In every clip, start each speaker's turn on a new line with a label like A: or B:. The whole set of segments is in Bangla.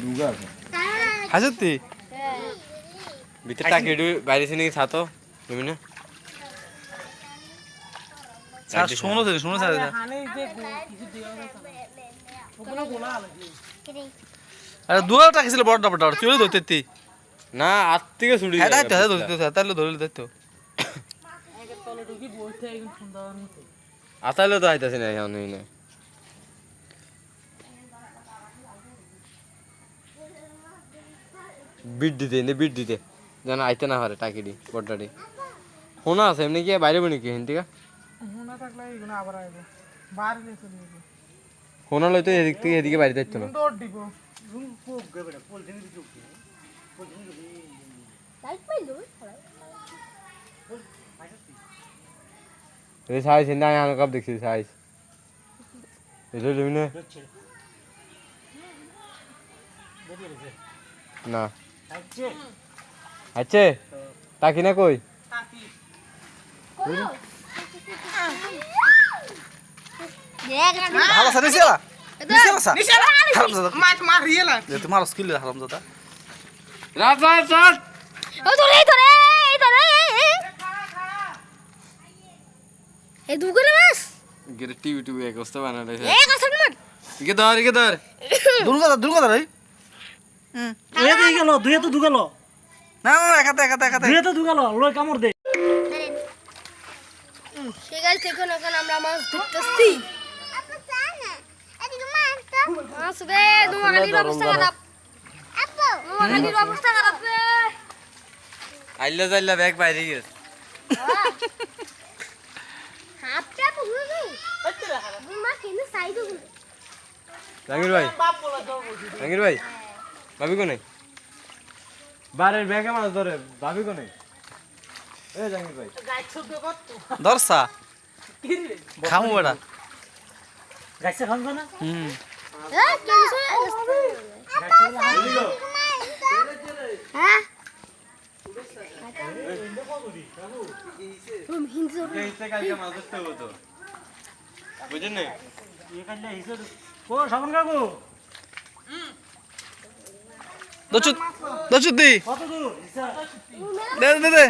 A: দুগা আছে
B: হাসতি
C: ভিতরে টাকিডু বাইরে সিনে ছাতো তুমি না
B: স্যার শুনো স্যার আরে দুয়া টাকিছিল বড় বড় চলে ধরতে
C: না আত থেকে ছুটি
B: হ্যাঁ দাইতো তাহলে ধরে দাইতো
C: আতাইলে তো আইতাছে না এখন এই না বিট দিতে যেন আইতে না পারে টাকিডি বড়ডাডি হোনা আছে এমনি কি বাইরে বনি কি হিন্দিকা
D: থাকলে এগুলো আবার আইব বাইরে চলে যাবে
C: হোনা লইতো এদিক থেকে এদিকে বাইরে যাইতো না
D: দৌড় দিব
C: এই সাইজ না আমি কব দেখছি সাইজ এটা তুমি না না আচ্ছা টাকি না কই
B: ভালো স্যার নিছিলা
D: নিশালা মাছ মারিয়েলা
B: তোমার স্কিল হারামজাদা
C: রাত রাত রাত
E: ও ধরে এই দুগরে মাছ
C: গেরে টিভি এক অবস্থা বানালে
E: এই কাছন মার
C: ইকে ধর
B: দুর্গা রে
D: দুয়ে তো দুগেল
B: না একাতে
D: দুয়ে তো দুগেল লই কামড় দে
E: ঠিক আছে এখন আমরা মাছ ধরতেছি আপু জানা এদিকে মাছ তো মাছ বে নোয়াখালীর অবস্থা খারাপ আপু নোয়াখালীর অবস্থা খারাপ রে
C: আইলা যাইলা ব্যাগ বাইরে গেছে
E: হাতটা পুরো গই মা কেন সাইড হল
C: জাঙ্গির ভাই ভাবি কোনে বারের ব্যাগে মাছ ধরে ভাবি কোনে এ জাঙ্গির ভাই
B: দরসা খামু বড়া
D: গাছে খান না
E: এ কেন হ্যাঁ তুমি হিন্দু
C: এইতে কালকে মাছ ধরতে হবো তো বুঝেন না
D: ये कल्ले हिसो को সাবন কাকু
B: দচুত দি
D: কত দূর হিসা
B: দে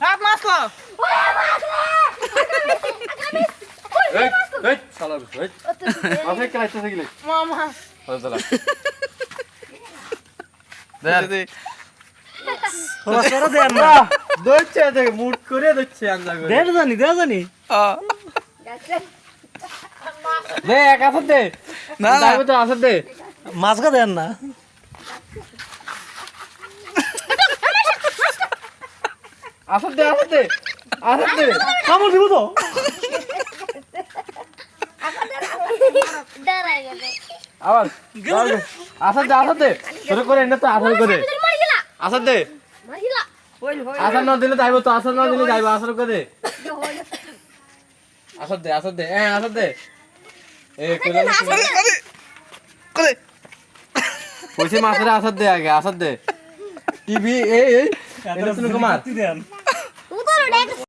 D: হাত মাছলো
C: এই শালা এই মাছে ক্রাইতে গেলে
D: মামা
C: চলা
B: দে
D: তোরা সরা দে না
C: দইছে দেখ মুট করে দইছে আন্দা করে
D: দে জানি
C: দে এক আসত দে
B: না
C: দাইবো তো আসত দে
D: মাছ কা দেন না
C: আসত দে
D: কামড় দিব তো
E: ডরাই গেছে
C: আবার আসত দে শুরু করে এনে তো আসল করে
E: মারিলা
C: আসত দে
E: মারিলা
C: আসল না দিলে যাইবো তো আসল না দিলে যাইবো আসল করে আসত দে আসত দে এ কইলা
B: করে
C: কইছে মাছের আসত দে আগে আসত দে টিভি এই এটা শুনে কুমার